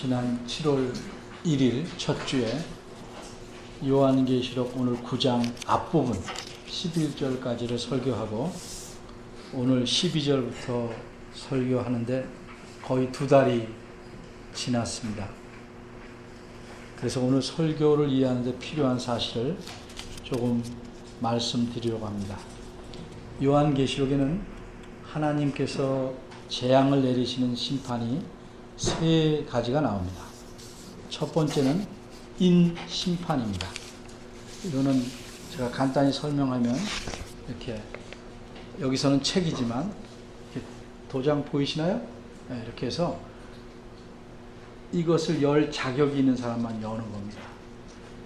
지난 7월 1일 첫 주에 요한계시록 오늘 9장 앞부분 11절까지를 설교하고 오늘 12절부터 설교하는데 거의 2달이 지났습니다. 그래서 오늘 설교를 이해하는 데 필요한 사실을 조금 말씀드리려고 합니다. 요한계시록에는 하나님께서 재앙을 내리시는 심판이 3가지가 나옵니다. 첫 번째는 인심판입니다. 이거는 제가 간단히 설명하면 이렇게 여기서는 책이지만 이렇게 도장 보이시나요? 네, 이렇게 해서 이것을 열 자격이 있는 사람만 여는 겁니다.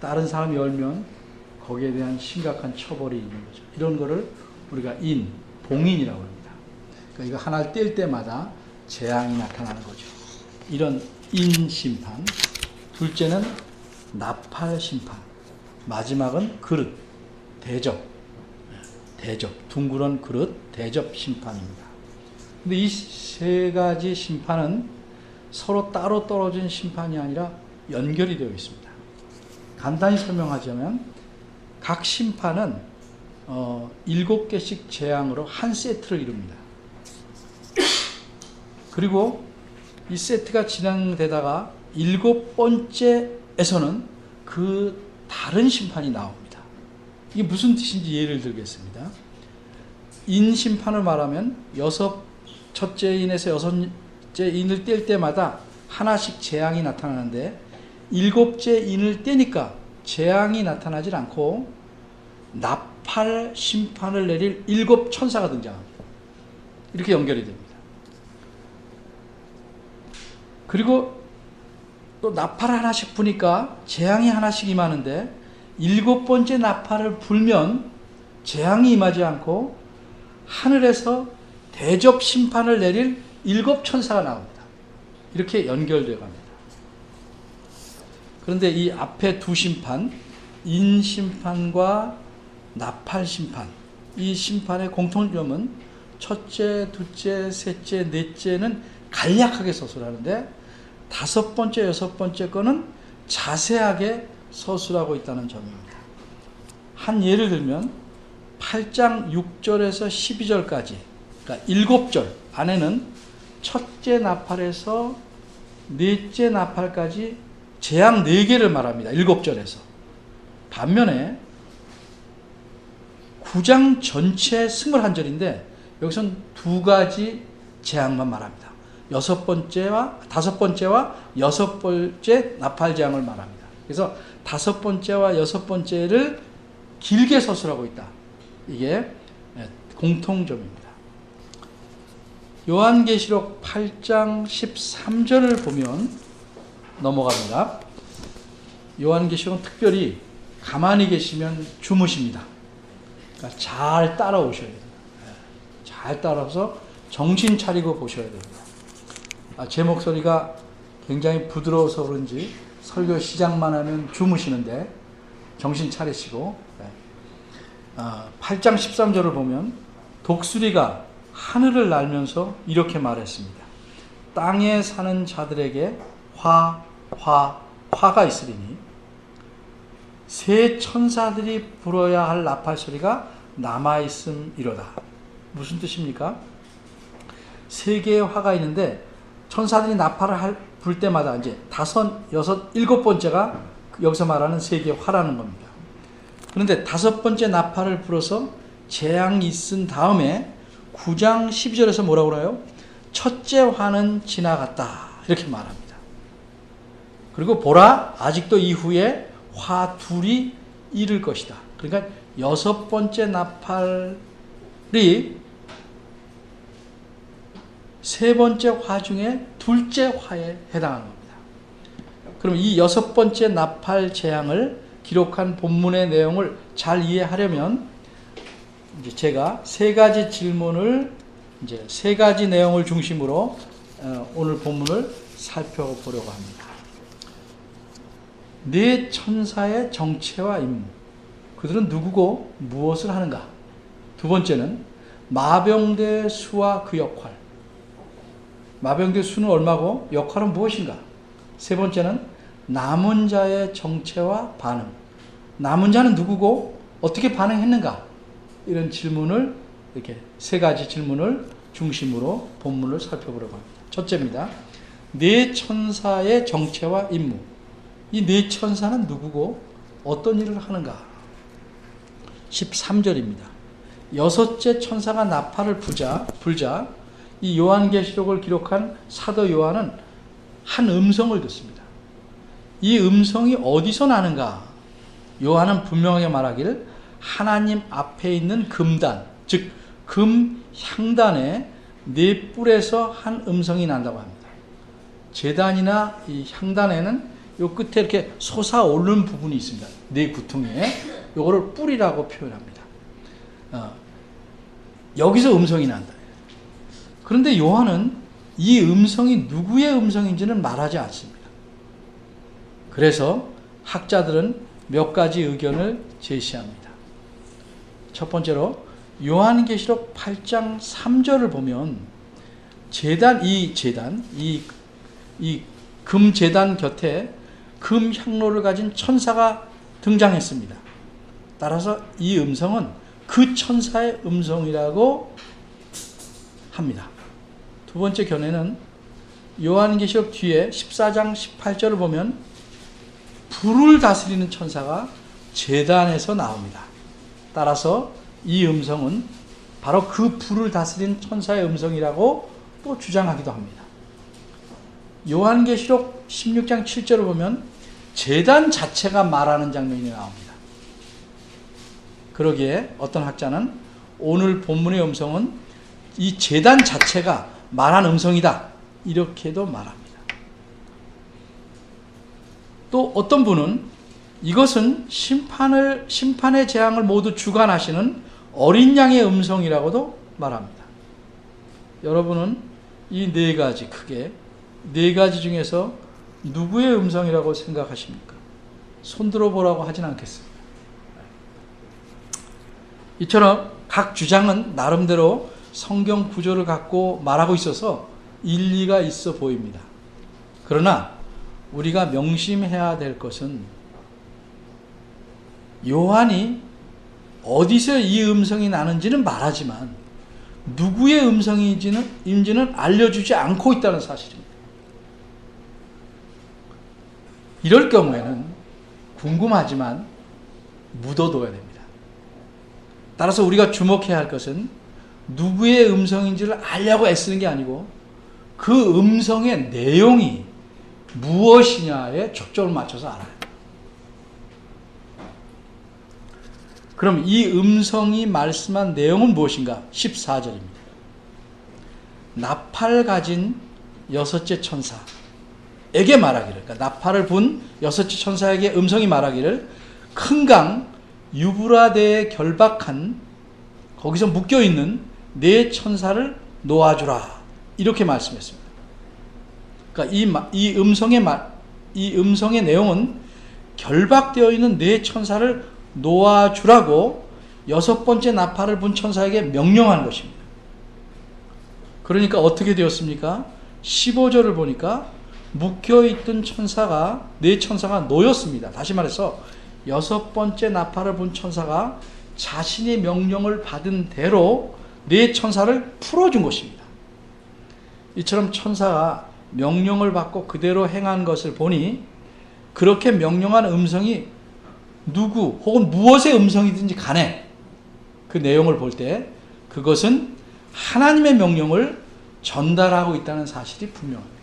다른 사람이 열면 거기에 대한 심각한 처벌이 있는 거죠. 이런 거를 우리가 봉인이라고 합니다. 그러니까 이거 하나를 뗄 때마다 재앙이 나타나는 거죠. 이런 인심판. 둘째는 나팔심판. 마지막은 그릇, 대접. 둥그런 그릇, 대접심판입니다. 근데 이 3가지 심판은 서로 따로 떨어진 심판이 아니라 연결이 되어 있습니다. 간단히 설명하자면 각 심판은 7개씩 재앙으로 한 세트를 이룹니다. 그리고 이 세트가 진행되다가 7번째에서는 그 다른 심판이 나옵니다. 이게 무슨 뜻인지 예를 들겠습니다. 인심판을 말하면 첫째 인에서 6째 인을 뗄 때마다 하나씩 재앙이 나타나는데 7째 인을 떼니까 재앙이 나타나질 않고 나팔 심판을 내릴 7 천사가 등장합니다. 이렇게 연결이 됩니다. 그리고 또 나팔을 하나씩 부니까 재앙이 하나씩 임하는데 7번째 나팔을 불면 재앙이 임하지 않고 하늘에서 대접 심판을 내릴 7 천사가 나옵니다. 이렇게 연결되어 갑니다. 그런데 이 앞에 2 심판, 인심판과 나팔심판, 이 심판의 공통점은 첫째, 둘째, 셋째, 넷째는 간략하게 서술하는데 5번째, 6번째 거는 자세하게 서술하고 있다는 점입니다. 한 예를 들면 8장 6절에서 12절까지, 그러니까 7절 안에는 첫째 나팔에서 넷째 나팔까지 재앙 4개를 말합니다. 7절에서. 반면에 9장 전체 21절인데 여기서는 2가지 재앙만 말합니다. 5번째와 6번째 나팔 재앙을 말합니다. 그래서 5번째와 6번째를 길게 서술하고 있다. 이게 공통점입니다. 요한계시록 8장 13절을 보면 넘어갑니다. 요한계시록은 특별히 가만히 계시면 주무십니다. 그러니까 잘 따라오셔야 됩니다. 잘 따라서 정신 차리고 보셔야 됩니다. 제 목소리가 굉장히 부드러워서 그런지 설교 시작만 하면 주무시는데 정신 차리시고 8장 13절을 보면 독수리가 하늘을 날면서 이렇게 말했습니다. 땅에 사는 자들에게 화가 있으리니 새 천사들이 불어야 할 나팔 소리가 남아있음이로다. 무슨 뜻입니까? 3개의 화가 있는데 천사들이 나팔을 불 때마다 이제 5, 6, 7번째가 여기서 말하는 3개의 화라는 겁니다. 그런데 5번째 나팔을 불어서 재앙이 있은 다음에 9장 12절에서 뭐라고 그래요? 첫째 화는 지나갔다. 이렇게 말합니다. 그리고 보라, 아직도 이후에 화 2이 이를 것이다. 그러니까 6번째 나팔이 3번째 화 중에 2째 화에 해당하는 겁니다. 그럼 이 6번째 나팔 재앙을 기록한 본문의 내용을 잘 이해하려면 이제 제가 3가지 질문을 3가지 내용을 중심으로 오늘 본문을 살펴보려고 합니다. 4 천사의 정체와 임무. 그들은 누구고 무엇을 하는가? 2번째는 마병대 수와 그 역할. 마병대 수는 얼마고 역할은 무엇인가? 세 번째는 남은 자의 정체와 반응. 남은 자는 누구고 어떻게 반응했는가? 이런 질문을 이렇게 세 가지 질문을 중심으로 본문을 살펴보려고 합니다. 첫째입니다. 네 천사의 정체와 임무. 이 네 천사는 누구고 어떤 일을 하는가? 13절입니다. 여섯째 천사가 나팔을 불자 이 요한계시록을 기록한 사도 요한은 한 음성을 듣습니다. 이 음성이 어디서 나는가? 요한은 분명하게 말하기를 하나님 앞에 있는 금단, 즉 금 향단의 네 뿔에서 한 음성이 난다고 합니다. 제단이나 이 향단에는 요 끝에 이렇게 솟아오르는 부분이 있습니다. 네 구퉁이에 요거를 뿔이라고 표현합니다. 여기서 음성이 난다. 그런데 요한은 이 음성이 누구의 음성인지는 말하지 않습니다. 그래서 학자들은 몇 가지 의견을 제시합니다. 첫 번째로 요한계시록 8장 3절을 보면 이 금제단 곁에 금 향로를 가진 천사가 등장했습니다. 따라서 이 음성은 그 천사의 음성이라고 합니다. 두 번째 견해는 요한계시록 뒤에 14장 18절을 보면 불을 다스리는 천사가 제단에서 나옵니다. 따라서 이 음성은 바로 그 불을 다스리는 천사의 음성이라고 또 주장하기도 합니다. 요한계시록 16장 7절을 보면 제단 자체가 말하는 장면이 나옵니다. 그러기에 어떤 학자는 오늘 본문의 음성은 이 제단 자체가 말한 음성이다, 이렇게도 말합니다. 또 어떤 분은 이것은 심판의 재앙을 모두 주관하시는 어린 양의 음성이라고도 말합니다. 여러분은 이 네 가지, 크게 네 가지 중에서 누구의 음성이라고 생각하십니까? 손들어 보라고 하진 않겠습니다. 이처럼 각 주장은 나름대로 성경 구조를 갖고 말하고 있어서 일리가 있어 보입니다. 그러나 우리가 명심해야 될 것은 요한이 어디서 이 음성이 나는지는 말하지만 누구의 음성인지는 알려주지 않고 있다는 사실입니다. 이럴 경우에는 궁금하지만 묻어둬야 됩니다. 따라서 우리가 주목해야 할 것은 누구의 음성인지를 알려고 애쓰는 게 아니고 그 음성의 내용이 무엇이냐에 초점을 맞춰서 알아요. 그럼 이 음성이 말씀한 내용은 무엇인가? 14절입니다. 나팔 가진 여섯째 천사에게 말하기를, 그러니까 나팔을 분 여섯째 천사에게 음성이 말하기를 큰 강 유브라데에 결박한 거기서 묶여있는 네 천사를 놓아주라, 이렇게 말씀했습니다. 그러니까 이 음성의 내용은 결박되어 있는 네 천사를 놓아주라고 여섯 번째 나팔을 분 천사에게 명령한 것입니다. 그러니까 어떻게 되었습니까? 15절을 보니까 묶여있던 네 천사가 놓였습니다. 다시 말해서 여섯 번째 나팔을 분 천사가 자신의 명령을 받은 대로 네 천사를 풀어준 것입니다. 이처럼 천사가 명령을 받고 그대로 행한 것을 보니 그렇게 명령한 음성이 누구 혹은 무엇의 음성이든지 간에 그 내용을 볼 때 그것은 하나님의 명령을 전달하고 있다는 사실이 분명합니다.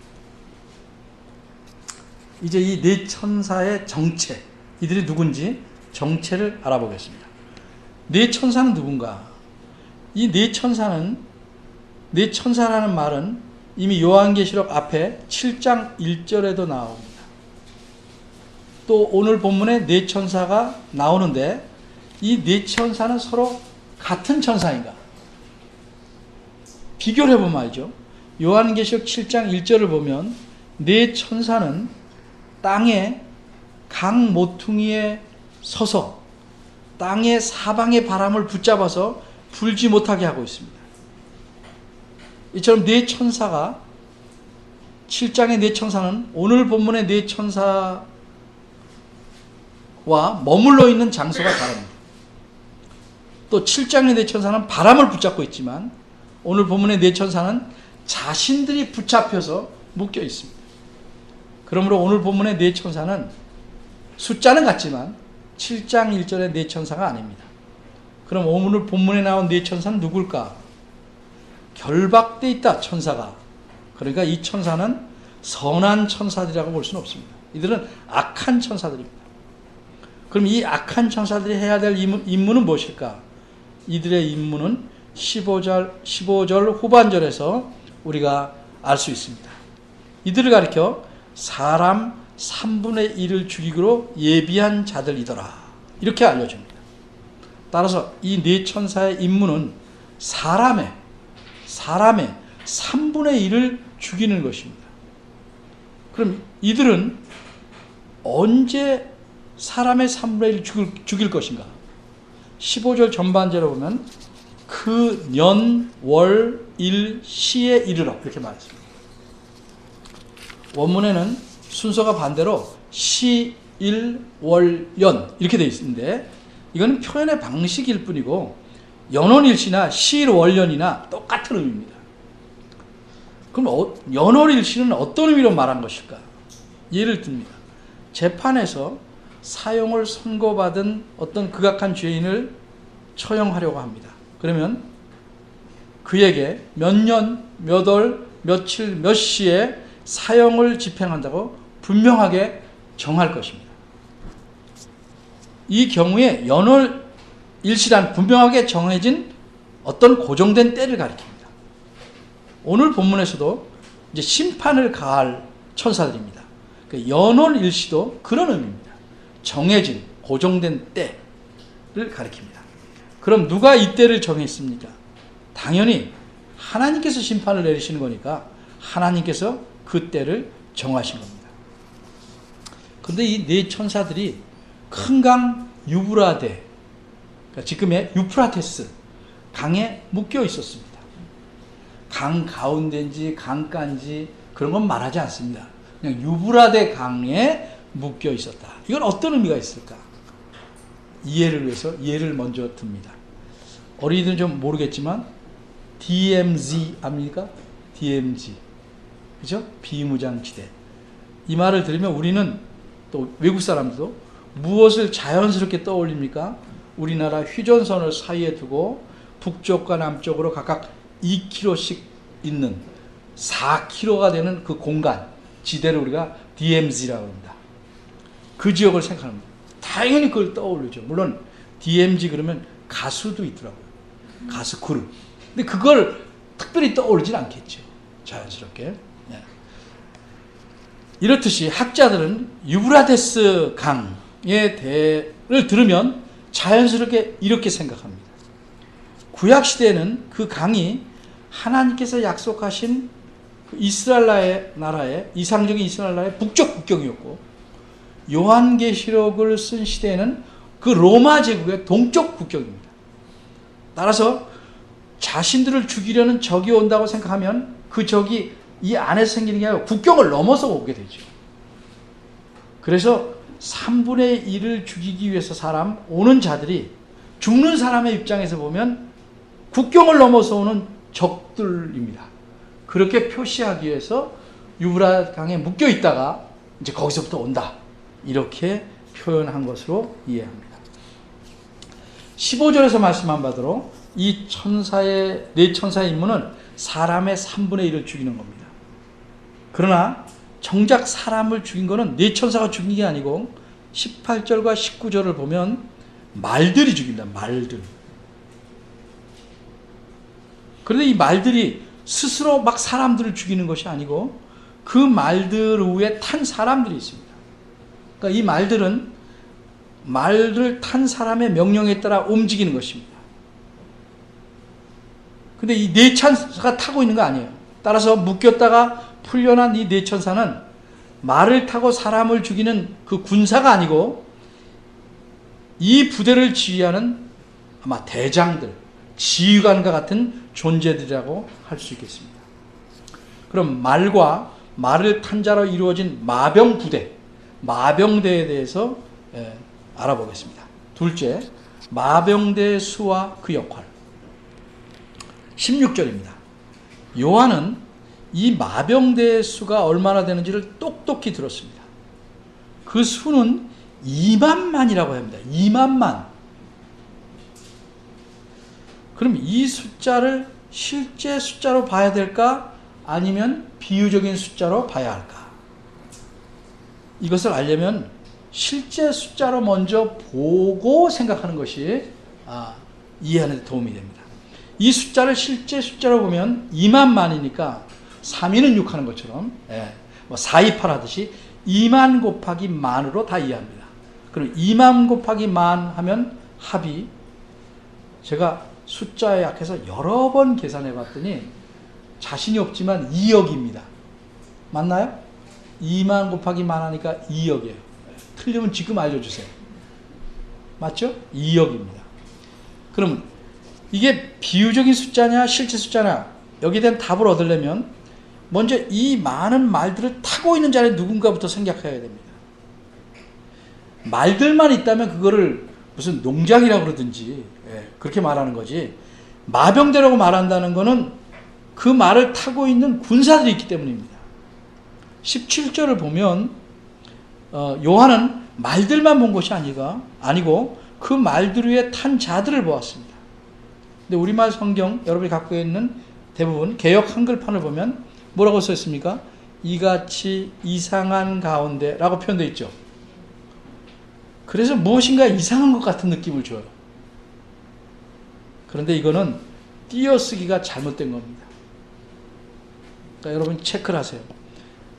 이제 이 네 천사의 정체, 이들이 누군지 정체를 알아보겠습니다. 네 천사는 누군가? 이 네 천사라는 말은 이미 요한계시록 앞에 7장 1절에도 나옵니다. 또 오늘 본문에 네 천사가 나오는데 이 네 천사는 서로 같은 천사인가? 비교를 해보면 알죠. 요한계시록 7장 1절을 보면 네 천사는 땅에 강 모퉁이에 서서 땅의 사방의 바람을 붙잡아서 불지 못하게 하고 있습니다. 이처럼 네 천사가 7장의 네 천사는 오늘 본문의 네 천사와 머물러 있는 장소가 다릅니다. 또 7장의 네 천사는 바람을 붙잡고 있지만 오늘 본문의 네 천사는 자신들이 붙잡혀서 묶여 있습니다. 그러므로 오늘 본문의 네 천사는 숫자는 같지만 7장 1절의 네 천사가 아닙니다. 그럼 오늘 본문에 나온 네 천사는 누굴까? 결박되어 있다, 천사가. 그러니까 이 천사는 선한 천사들이라고 볼 수는 없습니다. 이들은 악한 천사들입니다. 그럼 이 악한 천사들이 해야 될 임무는 무엇일까? 이들의 임무는 15절 후반절에서 우리가 알 수 있습니다. 이들을 가리켜 사람 3분의 1을 죽이기로 예비한 자들이더라, 이렇게 알려줍니다. 따라서 이 네 천사의 임무는 사람의 3분의 1을 죽이는 것입니다. 그럼 이들은 언제 사람의 3분의 1을 죽일 것인가? 15절 전반절에 보면 그 년, 월, 일, 시에 이르러, 이렇게 말했습니다. 원문에는 순서가 반대로 시, 일, 월, 연 이렇게 되어 있는데 이거는 표현의 방식일 뿐이고 연월일시나 시일, 월연이나 똑같은 의미입니다. 그럼 연월일시는 어떤 의미로 말한 것일까? 예를 듭니다. 재판에서 사형을 선고받은 어떤 극악한 죄인을 처형하려고 합니다. 그러면 그에게 몇 년, 몇 월, 며칠, 몇 시에 사형을 집행한다고 분명하게 정할 것입니다. 이 경우에 연월일시란 분명하게 정해진 어떤 고정된 때를 가리킵니다. 오늘 본문에서도 이제 심판을 가할 천사들입니다. 연월일시도 그런 의미입니다. 정해진 고정된 때를 가리킵니다. 그럼 누가 이 때를 정했습니까? 당연히 하나님께서 심판을 내리시는 거니까 하나님께서 그 때를 정하신 겁니다. 그런데 이 네 천사들이 큰 강 유브라데, 그러니까 지금의 유프라테스 강에 묶여 있었습니다. 강 가운데인지 강가인지 그런 건 말하지 않습니다. 그냥 유브라데 강에 묶여 있었다. 이건 어떤 의미가 있을까? 이해를 위해서 예를 먼저 듭니다. 어린이들은 좀 모르겠지만 DMZ 압니까? DMZ, 그죠? 비무장지대. 이 말을 들으면 우리는 또 외국 사람들도 무엇을 자연스럽게 떠올립니까? 우리나라 휴전선을 사이에 두고 북쪽과 남쪽으로 각각 2km씩 있는 4km가 되는 그 공간, 지대를 우리가 DMZ라고 합니다. 그 지역을 생각합니다. 당연히 그걸 떠오르죠. 물론 DMZ 그러면 가수도 있더라고요. 가수 그룹. 근데 그걸 특별히 떠오르진 않겠죠. 자연스럽게. 네. 이렇듯이 학자들은 유브라테스 강의 대를 들으면 자연스럽게 이렇게 생각합니다. 구약시대에는 그 강이 하나님께서 약속하신 이스라엘 나라의 이상적인 이스라엘 나라의 북쪽 국경이었고, 요한계시록을 쓴 시대에는 그 로마 제국의 동쪽 국경입니다. 따라서 자신들을 죽이려는 적이 온다고 생각하면 그 적이 이 안에서 생기는 게 아니라 국경을 넘어서 오게 되죠. 그래서 3분의 1을 죽이기 위해서 오는 자들이 죽는 사람의 입장에서 보면 국경을 넘어서 오는 적들입니다. 그렇게 표시하기 위해서 유브라데 강에 묶여 있다가 이제 거기서부터 온다, 이렇게 표현한 것으로 이해합니다. 15절에서 말씀한 바대로 이 네 천사의 임무는 사람의 3분의 1을 죽이는 겁니다. 그러나 정작 사람을 죽인 것은 네 천사가 죽인 게 아니고 18절과 19절을 보면 말들이 죽입니다. 말들. 그런데 이 말들이 스스로 막 사람들을 죽이는 것이 아니고 그 말들 위에 탄 사람들이 있습니다. 그러니까 이 말들은 말을 탄 사람의 명령에 따라 움직이는 것입니다. 근데 이 네 천사가 타고 있는 거 아니에요. 따라서 묶였다가 풀려난 이 네 천사는 말을 타고 사람을 죽이는 그 군사가 아니고 이 부대를 지휘하는 아마 대장들, 지휘관과 같은 존재들이라고 할 수 있겠습니다. 그럼 말과 말을 탄 자로 이루어진 마병부대, 마병대에 대해서 알아보겠습니다. 둘째, 마병대의 수와 그 역할. 16절입니다. 요한은 이 마병대의 수가 얼마나 되는지를 똑똑히 들었습니다. 그 수는 2만만이라고 합니다. 2만만. 그럼 이 숫자를 실제 숫자로 봐야 될까? 아니면 비유적인 숫자로 봐야 할까? 이것을 알려면 실제 숫자로 먼저 보고 생각하는 것이 이해하는 데 도움이 됩니다. 이 숫자를 실제 숫자로 보면 2만만이니까 3위는 6 하는 것처럼 428 하듯이 2만 곱하기 만으로 다 이해합니다. 그럼 2만 곱하기 만 하면 합이, 제가 숫자에 약해서 여러 번 계산해 봤더니 자신이 없지만 2억입니다. 맞나요? 2만 곱하기 만 하니까 2억이에요. 틀리면 지금 알려주세요. 맞죠? 2억입니다. 그럼 이게 비유적인 숫자냐 실제 숫자냐, 여기에 대한 답을 얻으려면 먼저 이 많은 말들을 타고 있는 자리에 누군가부터 생각해야 됩니다. 말들만 있다면 그거를 무슨 농장이라고 그러든지 그렇게 말하는 거지, 마병대라고 말한다는 것은 그 말을 타고 있는 군사들이 있기 때문입니다. 17절을 보면 요한은 말들만 본 것이 아니고 그 말들 위에 탄 자들을 보았습니다. 근데 우리말 성경 여러분이 갖고 있는 대부분 개역 한글판을 보면 뭐라고 써 있습니까? 이같이 이상한 가운데 라고 표현되어 있죠. 그래서 무엇인가 이상한 것 같은 느낌을 줘요. 그런데 이거는 띄어쓰기가 잘못된 겁니다. 그러니까 여러분 체크를 하세요.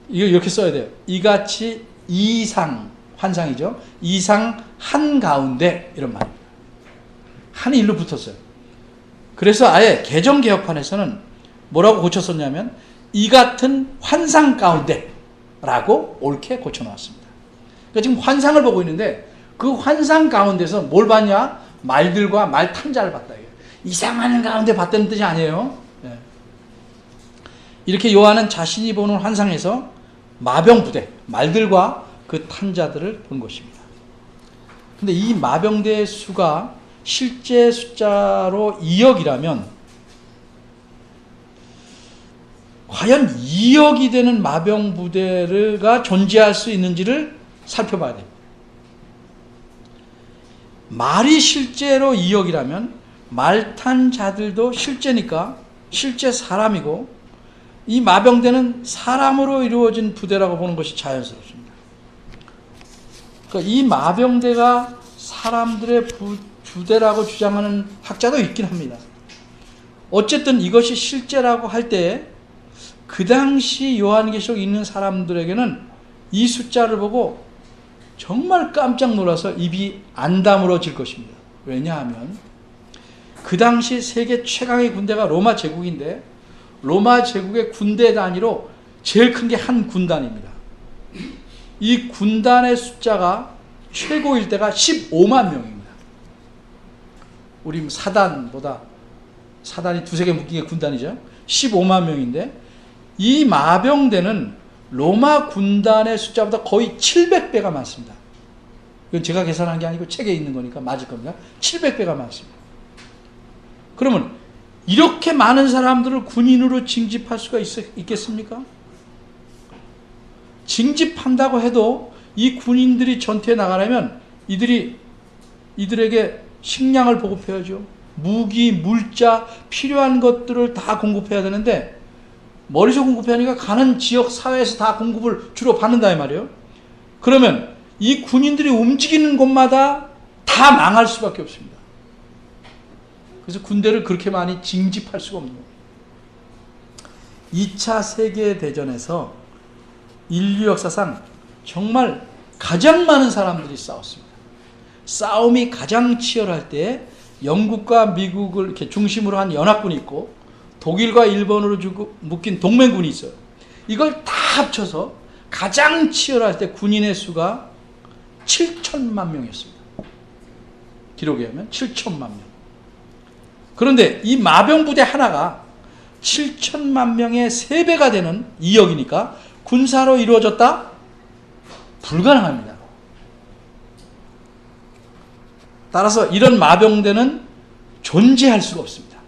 이거 이렇게 써야 돼요. 이같이 이상, 환상이죠. 이상 한가운데, 이런 말입니다. 한이 일로 붙었어요. 그래서 아예 개정개혁판에서는 뭐라고 고쳤었냐면 이 같은 환상 가운데 라고 옳게 고쳐놓았습니다. 그러니까 지금 환상을 보고 있는데 그 환상 가운데서 뭘 봤냐? 말들과 말 탄자를 봤다. 이상한 가운데 봤다는 뜻이 아니에요. 이렇게 요한은 자신이 보는 환상에서 마병부대, 말들과 그 탄자들을 본 것입니다. 근데 이 마병대의 수가 실제 숫자로 2억이라면 과연 2억이 되는 마병부대가 존재할 수 있는지를 살펴봐야 됩니다. 말이 실제로 2억이라면 말탄 자들도 실제니까 실제 사람이고, 이 마병대는 사람으로 이루어진 부대라고 보는 것이 자연스럽습니다. 그러니까 이 마병대가 사람들의 부대라고 주장하는 학자도 있긴 합니다. 어쨌든 이것이 실제라고 할 때 그 당시 요한계시록 읽는 사람들에게는 이 숫자를 보고 정말 깜짝 놀라서 입이 안 다물어질 것입니다. 왜냐하면 그 당시 세계 최강의 군대가 로마 제국인데, 로마 제국의 군대 단위로 제일 큰 게 한 군단입니다. 이 군단의 숫자가 최고일 때가 15만 명입니다. 우리 사단보다, 사단이 두세 개 묶인 게 군단이죠. 15만 명인데 이 마병대는 로마 군단의 숫자보다 거의 700배가 많습니다. 이건 제가 계산한 게 아니고 책에 있는 거니까 맞을 겁니다. 700배가 많습니다. 그러면 이렇게 많은 사람들을 군인으로 징집할 수가 있겠습니까? 징집한다고 해도 이 군인들이 전투에 나가려면 이들에게 식량을 보급해야죠. 무기, 물자, 필요한 것들을 다 공급해야 되는데 머리서 공급하니까 가는 지역 사회에서 다 공급을 주로 받는다 이 말이에요. 그러면 이 군인들이 움직이는 곳마다 다 망할 수밖에 없습니다. 그래서 군대를 그렇게 많이 징집할 수가 없는 거예요. 2차 세계대전에서 인류 역사상 정말 가장 많은 사람들이 싸웠습니다. 싸움이 가장 치열할 때 영국과 미국을 이렇게 중심으로 한 연합군이 있고 독일과 일본으로 묶인 동맹군이 있어요. 이걸 다 합쳐서 가장 치열할 때 군인의 수가 7천만 명이었습니다. 기록에 의하면 7천만 명. 그런데 이 마병부대 하나가 7천만 명의 3배가 되는 2억이니까 군사로 이루어졌다? 불가능합니다. 따라서 이런 마병대는 존재할 수가 없습니다.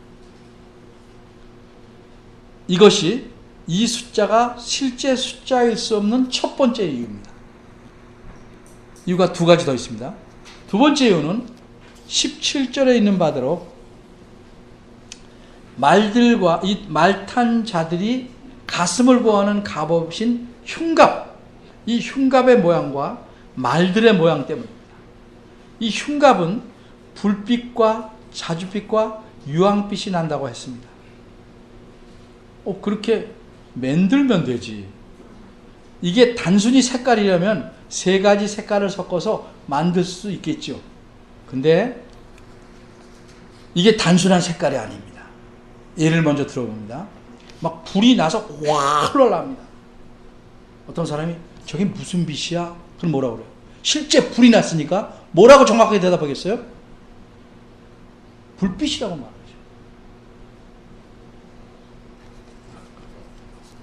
이것이 이 숫자가 실제 숫자일 수 없는 첫 번째 이유입니다. 이유가 두 가지 더 있습니다. 두 번째 이유는 17절에 있는 바대로 말들과 이 말탄 자들이 가슴을 보호하는 갑옷인 흉갑, 이 흉갑의 모양과 말들의 모양 때문입니다. 이 흉갑은 불빛과 자줏빛과 유황빛이 난다고 했습니다. 그렇게 만들면 되지. 이게 단순히 색깔이라면 세 가지 색깔을 섞어서 만들 수 있겠죠. 근데 이게 단순한 색깔이 아닙니다. 예를 먼저 들어봅니다. 막 불이 나서 확 흘러납니다. 어떤 사람이 저게 무슨 빛이야? 그럼 뭐라고 그래요? 실제 불이 났으니까 뭐라고 정확하게 대답하겠어요? 불빛이라고 말하죠.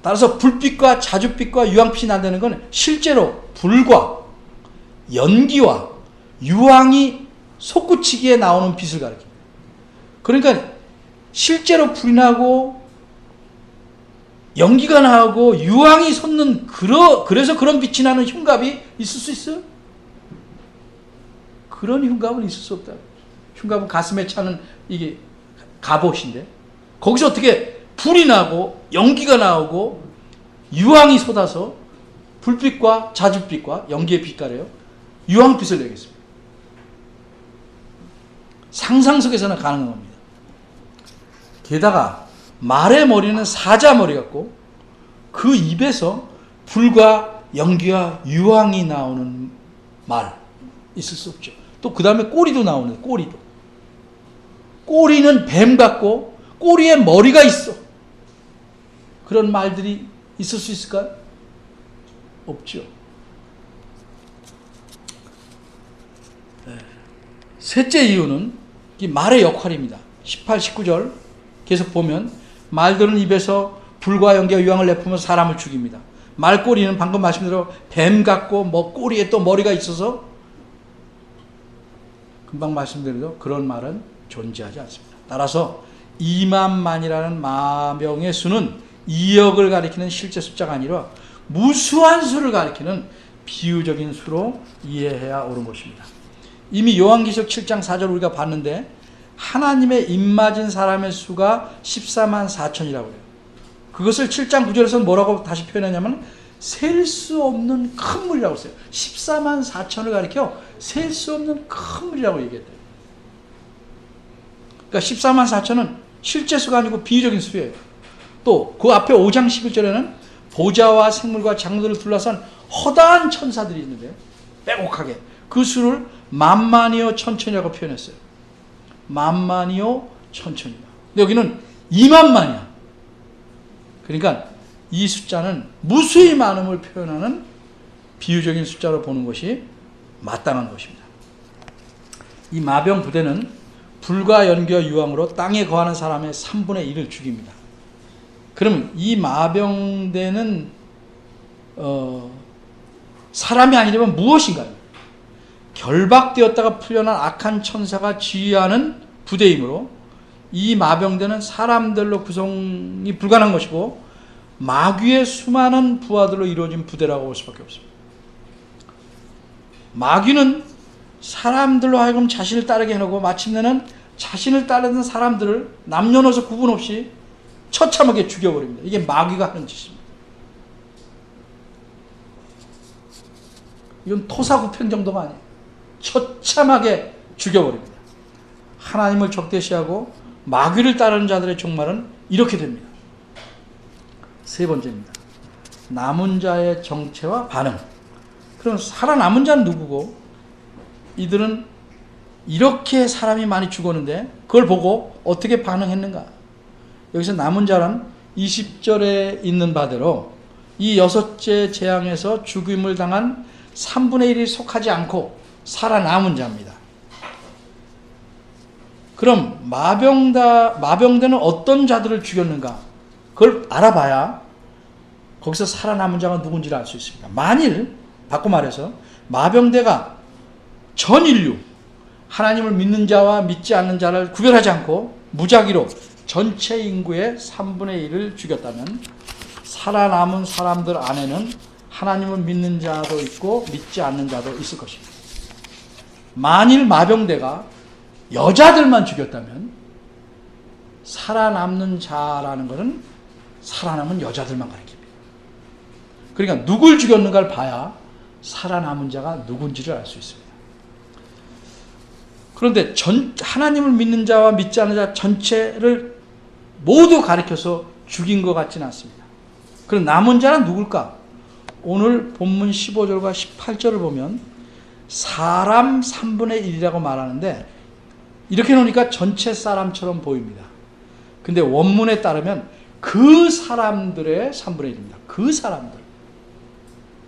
따라서 불빛과 자줏빛과 유황빛이 난다는 건 실제로 불과 연기와 유황이 솟구치기에 나오는 빛을 가리킵니다. 그러니까 실제로 불이 나고 연기가 나고 유황이 솟는 그래서 그런 빛이 나는 흉갑이 있을 수 있어요? 그런 흉갑은 있을 수 없다. 흉갑은 가슴에 차는 이게 갑옷인데 거기서 어떻게 불이 나고 연기가 나오고 유황이 쏟아서 불빛과 자줏빛과 연기의 빛깔이에요. 유황빛을 내겠습니다. 상상 속에서는 가능한 겁니다. 게다가 말의 머리는 사자 머리 같고 그 입에서 불과 연기와 유황이 나오는 말 있을 수 없죠. 또 그 다음에 꼬리도 나오는 꼬리도. 꼬리는 뱀 같고 꼬리에 머리가 있어. 그런 말들이 있을 수 있을까요? 없죠. 셋째 이유는 이 말의 역할입니다. 18, 19절 계속 보면 말들은 입에서 불과 연기와 유황을 내뿜으며 사람을 죽입니다. 말꼬리는 방금 말씀대로 뱀 같고 꼬리에 또 머리가 있어서 금방 말씀드린 그런 말은 존재하지 않습니다. 따라서 2만만이라는 마병의 수는 2억을 가리키는 실제 숫자가 아니라 무수한 수를 가리키는 비유적인 수로 이해해야 옳은 것입니다. 이미 요한계시록 7장 4절 우리가 봤는데 하나님의 입맞은 사람의 수가 14만 4천이라고 해요. 그것을 7장 9절에서는 뭐라고 다시 표현하냐면 셀 수 없는 큰 물이라고 써요. 14만 4천을 가리켜 셀 수 없는 큰 물이라고 얘기했대요. 그러니까 14만 4천은 실제 수가 아니고 비유적인 수예요. 또 그 앞에 5장 11절에는 보좌와 생물과 장들을 둘러싼 허다한 천사들이 있는데요. 빼곡하게 그 수를 만만이요 천천이라고 표현했어요. 만만이요 천천이다. 근데 여기는 2만만이야. 그러니까 이 숫자는 무수히 많음을 표현하는 비유적인 숫자로 보는 것이 마땅한 것입니다. 이 마병 부대는 불과 연기와 유황으로 땅에 거하는 사람의 3분의 1을 죽입니다. 그러면 이 마병대는 사람이 아니라면 무엇인가요? 결박되었다가 풀려난 악한 천사가 지휘하는 부대이므로 이 마병대는 사람들로 구성이 불가능한 것이고 마귀의 수많은 부하들로 이루어진 부대라고 볼 수밖에 없습니다. 마귀는 사람들로 하여금 자신을 따르게 해놓고 마침내는 자신을 따르는 사람들을 남녀노소 구분 없이 처참하게 죽여버립니다. 이게 마귀가 하는 짓입니다. 이건 토사구팽 정도가 아니에요. 처참하게 죽여버립니다. 하나님을 적대시하고 마귀를 따르는 자들의 종말은 이렇게 됩니다. 세 번째입니다. 남은 자의 정체와 반응. 그럼 살아남은 자는 누구고 이들은 이렇게 사람이 많이 죽었는데 그걸 보고 어떻게 반응했는가? 여기서 남은 자는 20절에 있는 바대로 이 여섯째 재앙에서 죽임을 당한 3분의 1이 속하지 않고 살아남은 자입니다. 그럼 마병대는 어떤 자들을 죽였는가? 그걸 알아봐야 거기서 살아남은 자가 누군지를 알 수 있습니다. 만일 바꿔 말해서 마병대가 전 인류 하나님을 믿는 자와 믿지 않는 자를 구별하지 않고 무작위로 전체 인구의 3분의 1을 죽였다면 살아남은 사람들 안에는 하나님을 믿는 자도 있고 믿지 않는 자도 있을 것입니다. 만일 마병대가 여자들만 죽였다면 살아남는 자라는 것은 살아남은 여자들만 가리킵니다. 그러니까 누굴 죽였는가를 봐야 살아남은 자가 누군지를 알 수 있습니다. 그런데 하나님을 믿는 자와 믿지 않는 자 전체를 모두 가리켜서 죽인 것 같지는 않습니다. 그럼 남은 자는 누굴까? 오늘 본문 15절과 18절을 보면 사람 3분의 1이라고 말하는데 이렇게 놓으니까 전체 사람처럼 보입니다. 근데 원문에 따르면 그 사람들의 3분의 1입니다. 그 사람들.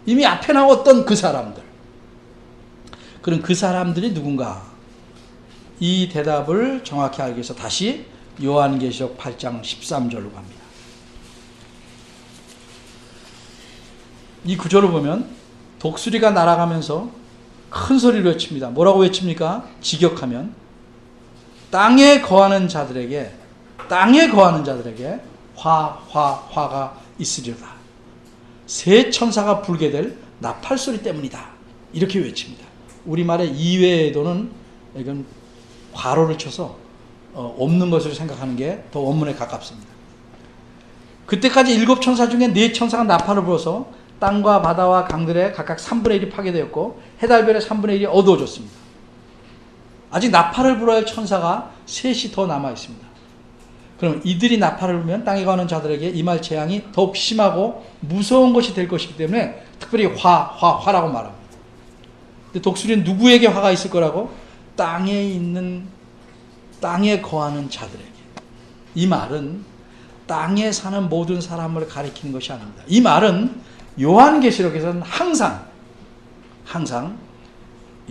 이미 앞에 나왔던 그 사람들. 그럼 그 사람들이 누군가? 이 대답을 정확히 알기 위해서 다시 요한계시록 8장 13절로 갑니다. 이 구절을 보면 독수리가 날아가면서 큰 소리로 외칩니다. 뭐라고 외칩니까? 직역하면 땅에 거하는 자들에게 화가 있으리로다. 새 천사가 불게 될 나팔 소리 때문이다. 이렇게 외칩니다. 우리말의 이외에도는 이건 괄호를 쳐서 없는 것으로 생각하는 게 더 원문에 가깝습니다. 그때까지 7 천사 중에 4 천사가 나팔을 불어서 땅과 바다와 강들에 각각 3분의 1이 파괴되었고 해달별의 3분의 1이 어두워졌습니다. 아직 나팔을 불어야 할 천사가 셋이 더 남아 있습니다. 그럼 이들이 나팔을 불면 땅에 거하는 자들에게 임할 재앙이 더욱 심하고 무서운 것이 될 것이기 때문에 특별히 화라고 말합니다. 근데 독수리는 누구에게 화가 있을 거라고? 땅에 거하는 자들에게. 이 말은 땅에 사는 모든 사람을 가리키는 것이 아닙니다. 이 말은 요한계시록에서는 항상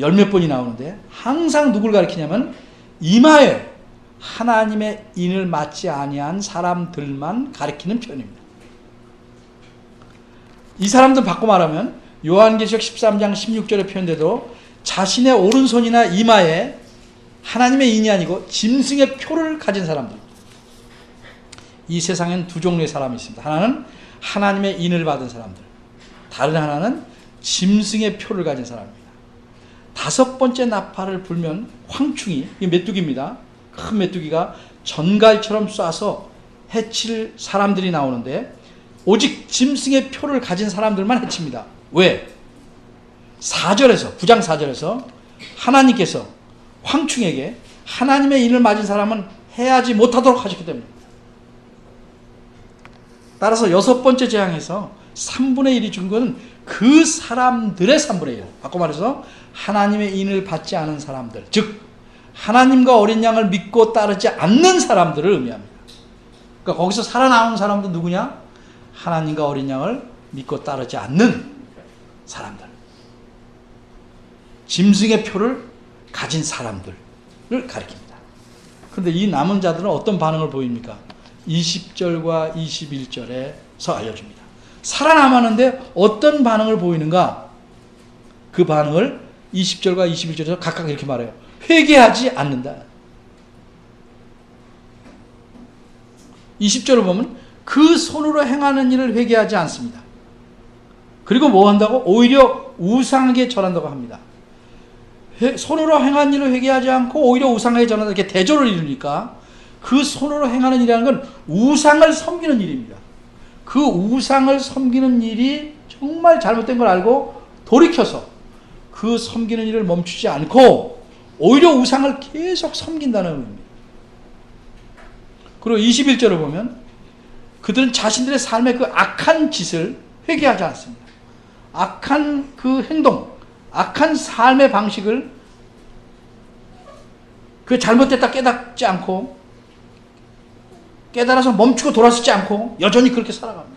열 몇 번이 나오는데 항상 누굴 가리키냐면 이마에 하나님의 인을 맞지 아니한 사람들만 가리키는 표현입니다. 이 사람들 바꿔 말하면 요한계시록 13장 16절의 표현대로 자신의 오른손이나 이마에 하나님의 인이 아니고 짐승의 표를 가진 사람들. 이 세상엔 두 종류의 사람이 있습니다. 하나는 하나님의 인을 받은 사람들, 다른 하나는 짐승의 표를 가진 사람입니다. 5번째 나팔을 불면 황충이, 이게 메뚜기입니다. 큰 메뚜기가 전갈처럼 쏴서 해칠 사람들이 나오는데 오직 짐승의 표를 가진 사람들만 해칩니다. 왜? 4절에서 9장 4절에서 하나님께서 황충에게 하나님의 인을 맞은 사람은 해하지 못하도록 하셨기 때문입니다. 따라서 6번째 재앙에서 3분의 1이 죽은 것은 그 사람들의 3분의 1. 바꿔 말해서 하나님의 인을 받지 않은 사람들, 즉 하나님과 어린 양을 믿고 따르지 않는 사람들을 의미합니다. 그러니까 거기서 살아남은 사람도 누구냐? 하나님과 어린 양을 믿고 따르지 않는 사람들. 짐승의 표를 가진 사람들을 가리킵니다. 그런데 이 남은 자들은 어떤 반응을 보입니까? 20절과 21절에서 알려줍니다. 살아남았는데 어떤 반응을 보이는가? 그 반응을 20절과 21절에서 각각 이렇게 말해요. 회개하지 않는다. 20절을 보면 그 손으로 행하는 일을 회개하지 않습니다. 그리고 뭐 한다고? 오히려 우상에게 절한다고 합니다. 손으로 행한 일을 회개하지 않고 오히려 우상에게 절한다. 이렇게 대조를 이루니까 그 손으로 행하는 일이라는 건 우상을 섬기는 일입니다. 그 우상을 섬기는 일이 정말 잘못된 걸 알고 돌이켜서 그 섬기는 일을 멈추지 않고 오히려 우상을 계속 섬긴다는 의미입니다. 그리고 21절을 보면 그들은 자신들의 삶의 그 악한 짓을 회개하지 않습니다. 악한 그 행동, 악한 삶의 방식을 그 잘못됐다 깨닫지 않고 깨달아서 멈추고 돌아서지 않고 여전히 그렇게 살아갑니다.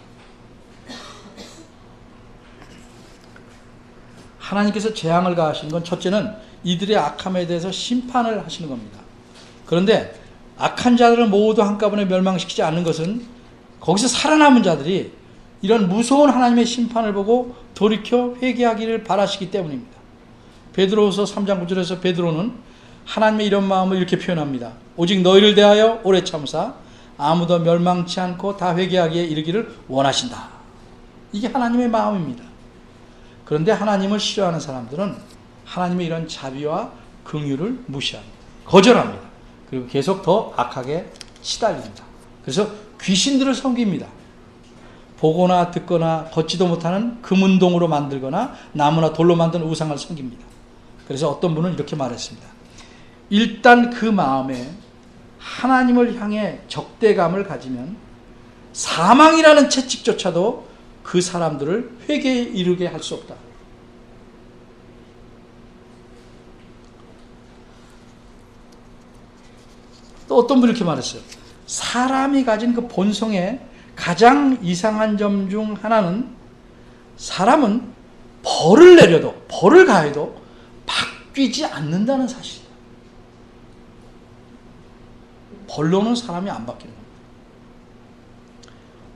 하나님께서 재앙을 가하신 건 첫째는 이들의 악함에 대해서 심판을 하시는 겁니다. 그런데 악한 자들을 모두 한꺼번에 멸망시키지 않는 것은 거기서 살아남은 자들이 이런 무서운 하나님의 심판을 보고 돌이켜 회개하기를 바라시기 때문입니다. 베드로후서 3장 9절에서 베드로는 하나님의 이런 마음을 이렇게 표현합니다. 오직 너희를 대하여 오래 참으사 아무도 멸망치 않고 다 회개하기에 이르기를 원하신다. 이게 하나님의 마음입니다. 그런데 하나님을 싫어하는 사람들은 하나님의 이런 자비와 긍휼을 무시합니다. 거절합니다. 그리고 계속 더 악하게 시달립니다. 그래서 귀신들을 섬깁니다. 보거나 듣거나 걷지도 못하는 금운동으로 만들거나 나무나 돌로 만든 우상을 섬깁니다. 그래서 어떤 분은 이렇게 말했습니다. 일단 그 마음에 하나님을 향해 적대감을 가지면 사망이라는 채찍조차도 그 사람들을 회개에 이르게 할 수 없다. 또 어떤 분이 이렇게 말했어요. 사람이 가진 그 본성의 가장 이상한 점 중 하나는 사람은 벌을 내려도 벌을 가해도 바뀌지 않는다는 사실이다. 벌로는 사람이 안 바뀌는 겁니다.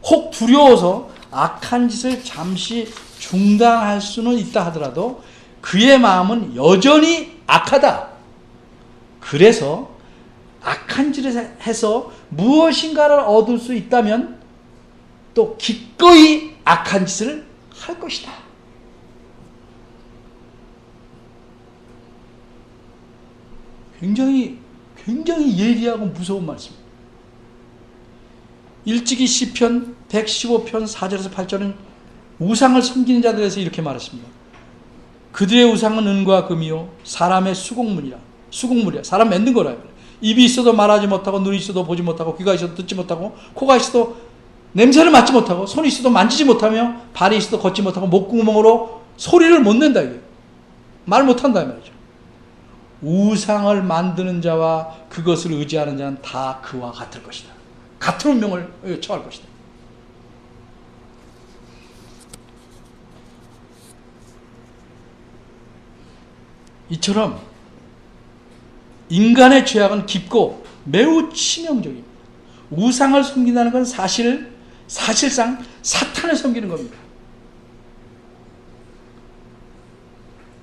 혹 두려워서 악한 짓을 잠시 중단할 수는 있다 하더라도 그의 마음은 여전히 악하다. 그래서 악한 짓을 해서 무엇인가를 얻을 수 있다면 또 기꺼이 악한 짓을 할 것이다. 굉장히 예리하고 무서운 말씀입니다. 일찍이 시편 115편 4절에서 8절은 우상을 섬기는 자들에서 이렇게 말했습니다. 그들의 우상은 은과 금이요 사람의 수공물이라. 사람 만든 거라. 입이 있어도 말하지 못하고 눈이 있어도 보지 못하고 귀가 있어도 듣지 못하고 코가 있어도 냄새를 맡지 못하고 손이 있어도 만지지 못하며 발이 있어도 걷지 못하고 목구멍으로 소리를 못 낸다. 이게 말 못한다 말이죠. 우상을 만드는 자와 그것을 의지하는 자는 다 그와 같을 것이다. 같은 운명을 처할 것이다. 이처럼 인간의 죄악은 깊고 매우 치명적입니다. 우상을 섬긴다는 건 사실상 사탄을 섬기는 겁니다.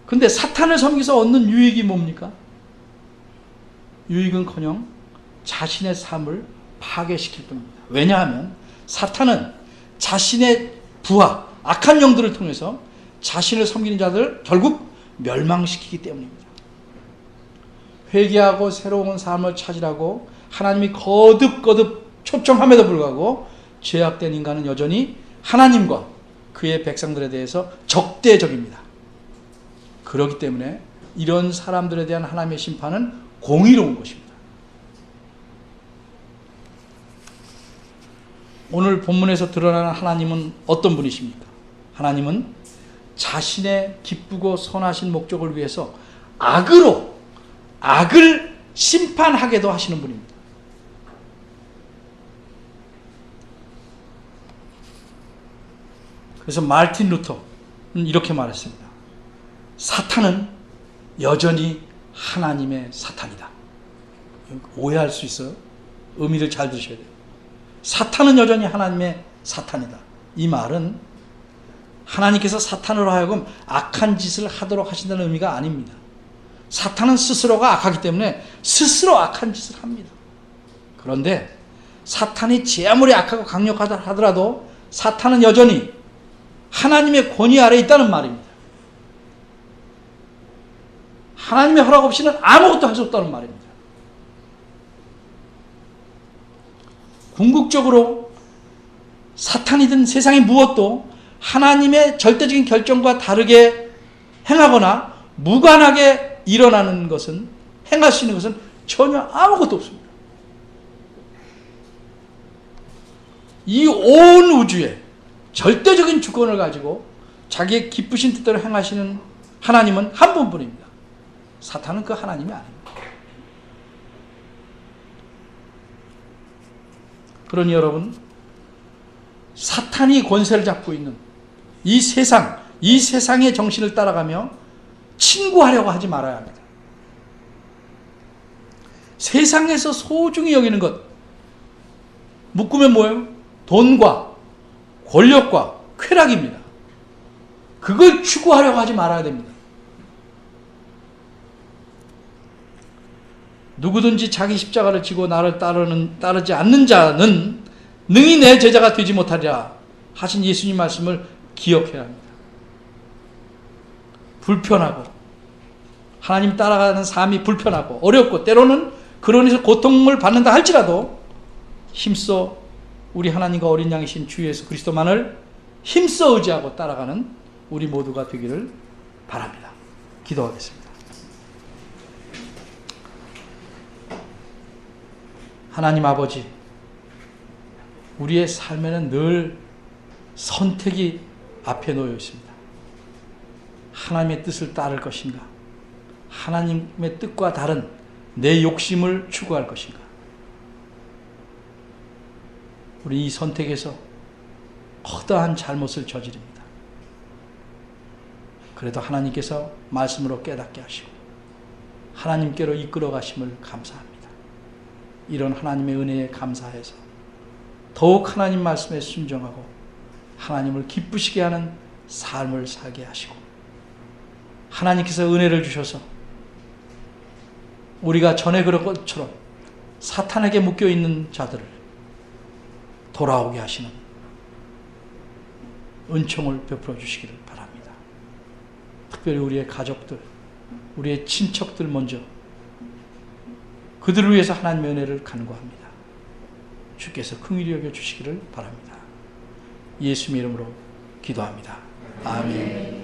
그런데 사탄을 섬기서 얻는 유익이 뭡니까? 유익은커녕 자신의 삶을 파괴시킬 뿐입니다. 왜냐하면 사탄은 자신의 부하, 악한 영들을 통해서 자신을 섬기는 자들을 결국 멸망시키기 때문입니다. 회개하고 새로운 삶을 찾으라고 하나님이 거듭 초청함에도 불구하고 죄악된 인간은 여전히 하나님과 그의 백성들에 대해서 적대적입니다. 그렇기 때문에 이런 사람들에 대한 하나님의 심판은 공의로운 것입니다. 오늘 본문에서 드러나는 하나님은 어떤 분이십니까? 하나님은 자신의 기쁘고 선하신 목적을 위해서 악을 심판하게도 하시는 분입니다. 그래서 마르틴 루터는 이렇게 말했습니다. 사탄은 여전히 하나님의 사탄이다. 오해할 수 있어요. 의미를 잘 들으셔야 돼요. 사탄은 여전히 하나님의 사탄이다. 이 말은 하나님께서 사탄으로 하여금 악한 짓을 하도록 하신다는 의미가 아닙니다. 사탄은 스스로가 악하기 때문에 스스로 악한 짓을 합니다. 그런데 사탄이 제 아무리 악하고 강력하다 하더라도 사탄은 여전히 하나님의 권위 아래에 있다는 말입니다. 하나님의 허락 없이는 아무것도 할 수 없다는 말입니다. 궁극적으로 사탄이든 세상의 무엇도 하나님의 절대적인 결정과 다르게 행하거나 무관하게 일어나는 것은, 행할 수 있는 것은 전혀 아무것도 없습니다. 이 온 우주에 절대적인 주권을 가지고 자기의 기쁘신 뜻대로 행하시는 하나님은 한 분뿐입니다. 사탄은 그 하나님이 아닙니다. 그러니 여러분, 사탄이 권세를 잡고 있는 이 세상의 정신을 따라가며 친구하려고 하지 말아야 합니다. 세상에서 소중히 여기는 것, 묶으면 뭐예요? 돈과 권력과 쾌락입니다. 그걸 추구하려고 하지 말아야 됩니다. 누구든지 자기 십자가를 지고 나를 따르지 않는 자는 능히 내 제자가 되지 못하리라 하신 예수님 말씀을 기억해야 합니다. 불편하고 하나님 따라가는 삶이 불편하고 어렵고 때로는 그런 데서 고통을 받는다 할지라도 힘써 우리 하나님과 어린 양이신 주 예수 그리스도만을 힘써 의지하고 따라가는 우리 모두가 되기를 바랍니다. 기도하겠습니다. 하나님 아버지, 우리의 삶에는 늘 선택이 앞에 놓여 있습니다. 하나님의 뜻을 따를 것인가? 하나님의 뜻과 다른 내 욕심을 추구할 것인가? 우리 이 선택에서 커다란 잘못을 저지릅니다. 그래도 하나님께서 말씀으로 깨닫게 하시고 하나님께로 이끌어 가심을 감사합니다. 이런 하나님의 은혜에 감사해서 더욱 하나님 말씀에 순종하고 하나님을 기쁘시게 하는 삶을 살게 하시고 하나님께서 은혜를 주셔서 우리가 전에 그런 것처럼 사탄에게 묶여있는 자들을 돌아오게 하시는 은총을 베풀어 주시기를 바랍니다. 특별히 우리의 가족들, 우리의 친척들 먼저 그들을 위해서 하나님의 은혜를 간구합니다. 주께서 긍휼히 여겨 주시기를 바랍니다. 예수님의 이름으로 기도합니다. 아멘.